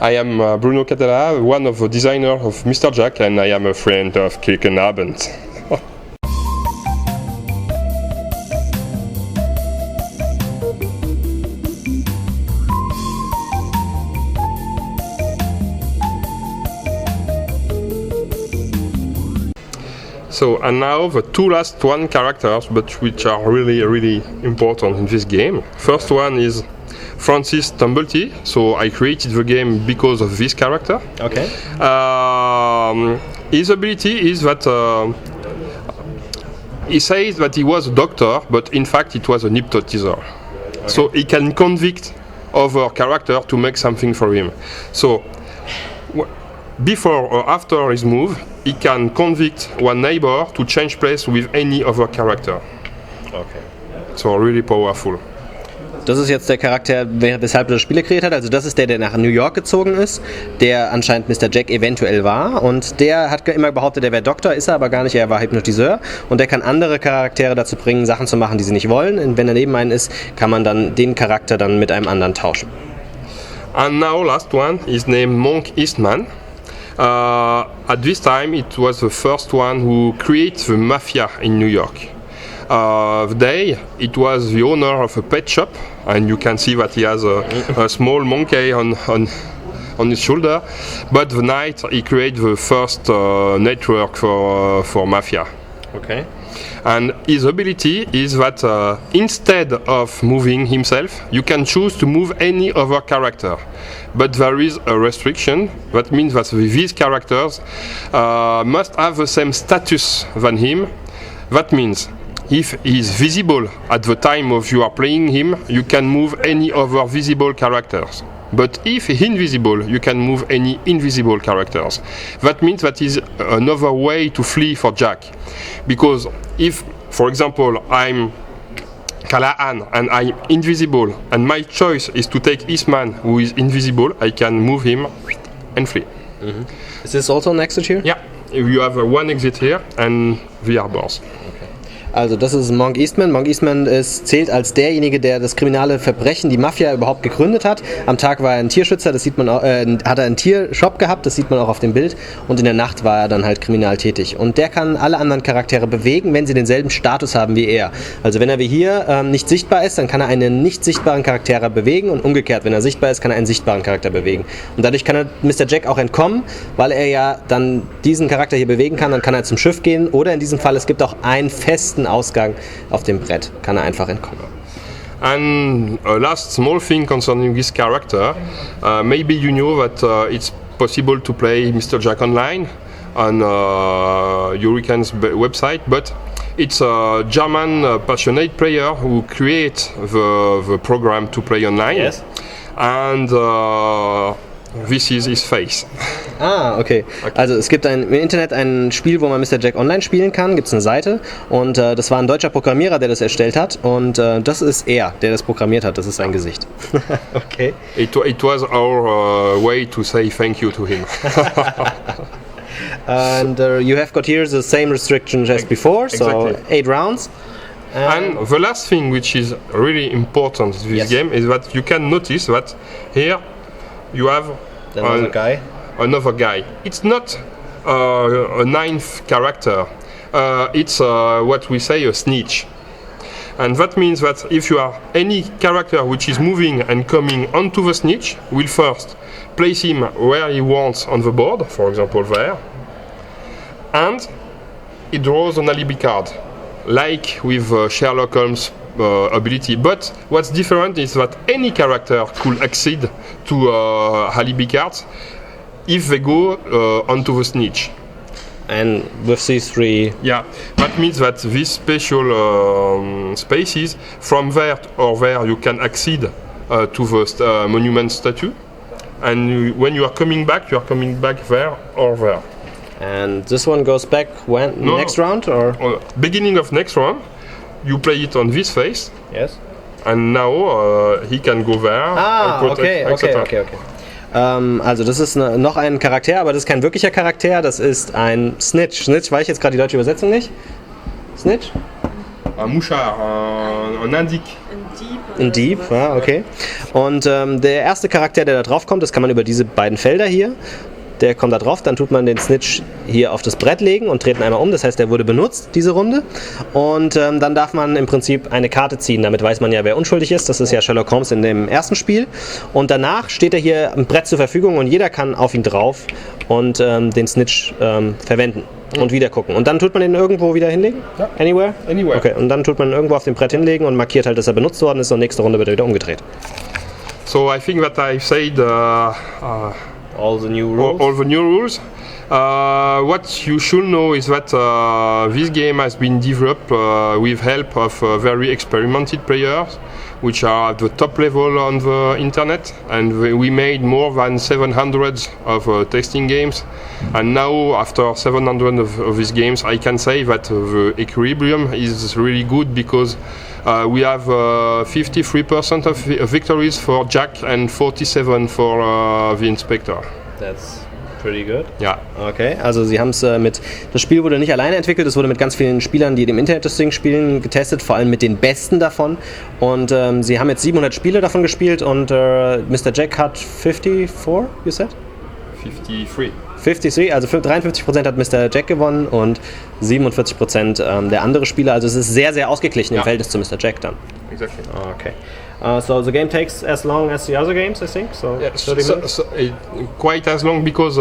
I am Bruno Cathala, one of the designers of Mr. Jack, and I am a friend of Guten Abend. So, and now the two last characters, but which are really, really important in this game. First one is Francis Tumblety. So I created the game because of this character. Okay. His ability is that he says that he was a doctor, but in fact it was an hypnotizer. Okay. So he can convict other character to make something for him. So before or after his move, he can convict one neighbor to change place with any other character. Okay. So really powerful. Das ist jetzt der Charakter, weshalb er das Spiel kreiert hat. Also das ist der nach New York gezogen ist, der anscheinend Mr. Jack eventuell war. Und der hat immer behauptet, er wäre Doktor, ist er aber gar nicht, er war Hypnotiseur. Und der kann andere Charaktere dazu bringen, Sachen zu machen, die sie nicht wollen. Und wenn er neben einen ist, kann man dann den Charakter dann mit einem anderen tauschen. And now last one is named Monk Eastman. At this time it was the first one who created the mafia in New York. The day it was the owner of a pet shop, and you can see that he has a small monkey on his shoulder. But the night he created the first network for mafia. Okay. And his ability is that instead of moving himself, you can choose to move any other character. But there is a restriction. That means that these characters must have the same status than him. That means if he is visible at the time of you are playing him, you can move any other visible characters. But if he is invisible, you can move any invisible characters. That means that is another way to flee for Jack. Because if, for example, I'm Callahan and I'm invisible, and my choice is to take Eastman, who is invisible, I can move him and flee. Mm-hmm. Is this also an exit here? Yeah, you have one exit here and the arbors. Also das ist Monk Eastman. Monk Eastman zählt als derjenige, der das kriminale Verbrechen, die Mafia überhaupt gegründet hat. Am Tag war er ein Tierschützer, das sieht man auch, hat er einen Tiershop gehabt, das sieht man auch auf dem Bild. Und in der Nacht war er dann halt kriminal tätig. Und der kann alle anderen Charaktere bewegen, wenn sie denselben Status haben wie er. Also wenn er wie hier nicht sichtbar ist, dann kann er einen nicht sichtbaren Charakter bewegen und umgekehrt, wenn er sichtbar ist, kann er einen sichtbaren Charakter bewegen. Und dadurch kann er Mr. Jack auch entkommen, weil er ja dann diesen Charakter hier bewegen kann, dann kann er zum Schiff gehen oder in diesem Fall, es gibt auch einen festen Ausgang auf dem Brett, kann er einfach entkommen. And a last small thing concerning this character, maybe you know that it's possible to play Mr. Jack online on Hurricane's website, but it's a German passionate player who create the program to play online. Yes. And this is his face. Okay. Also es gibt im Internet ein Spiel, wo man Mr. Jack online spielen kann, gibt es eine Seite und das war ein deutscher Programmierer, der das erstellt hat und das ist er, der das programmiert hat, das ist sein Gesicht. Okay. It was our way to say thank you to him. And you have got here the same restrictions as before, so exactly. 8 rounds. And the last thing which is really important in this game is that you can notice that here you have another guy. It's not a ninth character. It's what we say a snitch. And that means that if you are any character which is moving and coming onto the snitch, will first place him where he wants on the board, for example there, and he draws an alibi card, like with Sherlock Holmes' ability. But what's different is that any character could accede to alibi cards if they go onto the snitch. And with these three... Yeah, that means that these special spaces, from there or there you can accede to the monument statue. And when you are coming back there or there. And this one goes back when? Next round or? Beginning of next round. You play it on this face. Yes. And now he can go there. Okay. Also das ist noch ein Charakter, aber das ist kein wirklicher Charakter, das ist ein Snitch. Snitch, weiß ich jetzt gerade die deutsche Übersetzung nicht. Snitch? Un mouchard, un indique. Ein Dieb Ein Dieb, ja, okay. Und der erste Charakter, der da drauf kommt, das kann man über diese beiden Felder hier. Der kommt da drauf, dann tut man den Snitch hier auf das Brett legen und dreht ihn einmal um. Das heißt, der wurde benutzt, diese Runde. Und dann darf man im Prinzip eine Karte ziehen. Damit weiß man ja, wer unschuldig ist. Das ist ja Sherlock Holmes in dem ersten Spiel. Und danach steht er hier ein Brett zur Verfügung und jeder kann auf ihn drauf und den Snitch verwenden und wieder gucken. Und dann tut man ihn irgendwo wieder hinlegen? Ja. Anywhere? Anywhere. Okay, und dann tut man ihn irgendwo auf dem Brett hinlegen und markiert halt, dass er benutzt worden ist und nächste Runde wird er wieder umgedreht. So I think that I've said All the new rules? All the new rules. What you should know is that this game has been developed with help of very experimented players, which are at the top level on the internet, and we made more than 700 of testing games. And now, after 700 of these games, I can say that the equilibrium is really good because we have 53% of victories for Jack and 47% for the Inspector. That's pretty good. Ja. Okay, also sie haben es das Spiel wurde nicht alleine entwickelt, es wurde mit ganz vielen Spielern, die im Internet das Ding spielen, getestet, vor allem mit den Besten davon. Und sie haben jetzt 700 Spiele davon gespielt und Mr. Jack hat 54, you said? 53. 53, also 53% hat Mr. Jack gewonnen und 47% der andere Spieler. Also es ist sehr, sehr ausgeglichen im Verhältnis zu Mr. Jack dann. Exactly. Okay. So the game takes as long as the other games, I think. So, yeah, 30 minutes? Quite as long because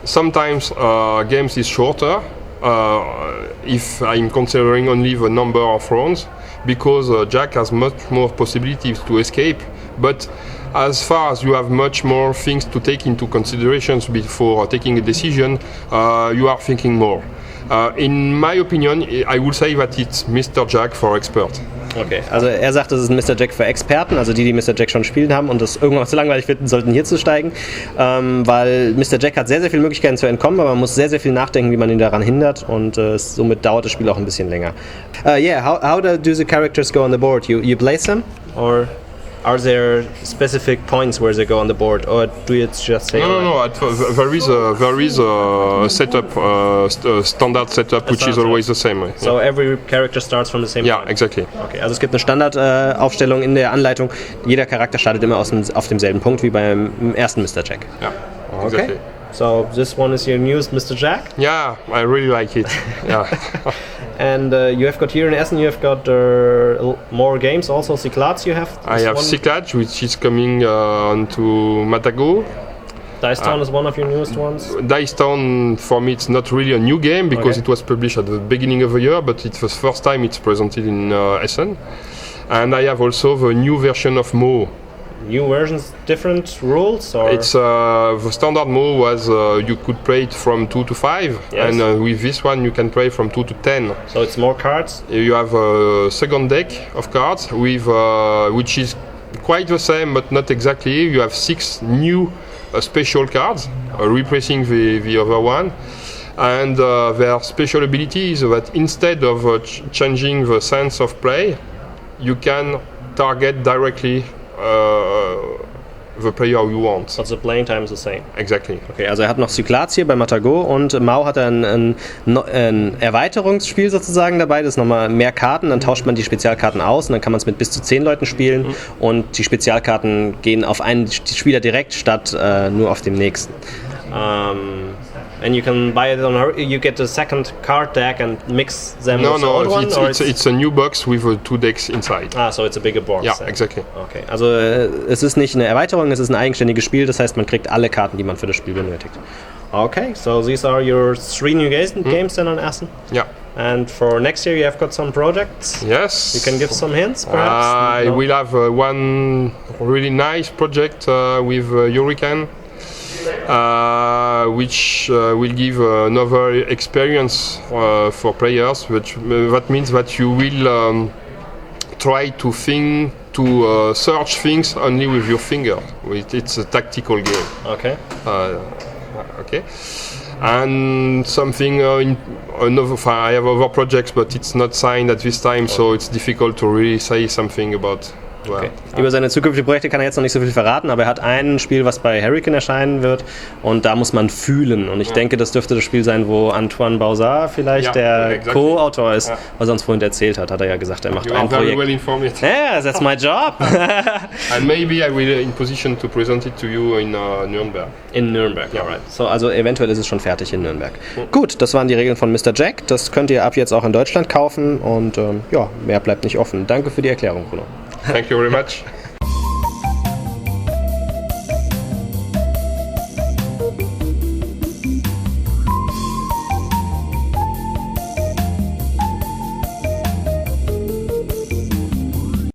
sometimes games is shorter if I'm considering only the number of rounds, because Jack has much more possibilities to escape, but as far as you have much more things to take into consideration before taking a decision, you are thinking more. In my opinion, I would say that it's Mr. Jack for expert. Okay, also er sagt, das ist ein Mr. Jack für Experten, also die Mr. Jack schon spielen haben und das irgendwann zu langweilig finden, sollten hier zu steigen, weil Mr. Jack hat sehr, sehr viele Möglichkeiten zu entkommen, aber man muss sehr, sehr viel nachdenken, wie man ihn daran hindert und somit dauert das Spiel auch ein bisschen länger. How do the characters go on the board? You place them? Or are there specific points where they go on the board, or do you just say? No. There is a setup, standard setup, which is always the same. So every character starts from the same. Yeah, point. exactly. Okay, also es gibt eine Standardaufstellung in der Anleitung. Jeder Charakter startet immer auf demselben Punkt wie beim ersten Mr. Jack. Yeah, okay. Exactly. So this one is your newest Mr. Jack? Yeah, I really like it. Yeah. And you have got here in Essen, you have got more games, also Cyclades you have? I have Cyclades, which is coming onto Matago. Dice Town is one of your newest ones? Dice Town, for me, it's not really a new game because it was published at the beginning of the year, but it's the first time it's presented in Essen. And I have also the new version of Mo. New versions, different rules? Or? It's the standard Mo was you could play it from 2 to 5, yes. And with this one you can play from 2 to 10. So it's more cards? You have a second deck of cards with which is quite the same but not exactly. You have 6 new special cards replacing the other one. And their special ability is that instead of changing the sense of play, you can target directly the player you want. But the playing time is the same. Exactly. Okay, also er hat noch Cyclades hier bei Matago und Mao hat ein Erweiterungsspiel sozusagen dabei, das ist nochmal mehr Karten, dann tauscht man die Spezialkarten aus und dann kann man es mit bis zu 10 Leuten spielen und die Spezialkarten gehen auf einen Spieler direkt statt nur auf dem nächsten. And you can buy it on her. You get the second card deck and mix them. It's a new box with 2 decks inside. So it's a bigger box. Yeah, exactly. Okay, also es ist nicht eine Erweiterung, es ist ein eigenständiges Spiel. Das heißt, man kriegt alle Karten, die man für das Spiel benötigt. Okay, so these are your 3 new games then on Essen. Yeah. And for next year, you have got some projects. Yes. You can give some hints, perhaps. I will have one really nice project with Hurricane. Which will give another experience for players. That means that you will try to search things only with your finger. It's a tactical game. Okay. Okay. And something I have other projects, but it's not signed at this time, so it's difficult to really say something about Wow. Okay. Über seine zukünftigen Projekte kann er jetzt noch nicht so viel verraten, aber er hat ein Spiel, was bei Hurricane erscheinen wird und da muss man fühlen. Und ich denke, das dürfte das Spiel sein, wo Antoine Bauzard vielleicht der Co-Autor ist, was er uns vorhin erzählt hat. Hat er ja gesagt, er macht ein Projekt. Well informed. Yeah, that's my job. And maybe I will in position to present it to you in Nürnberg. In Nürnberg, alright. So, also eventuell ist es schon fertig in Nürnberg. Gut, das waren die Regeln von Mr. Jack. Das könnt ihr ab jetzt auch in Deutschland kaufen und mehr bleibt nicht offen. Danke für die Erklärung, Bruno. Thank you very much.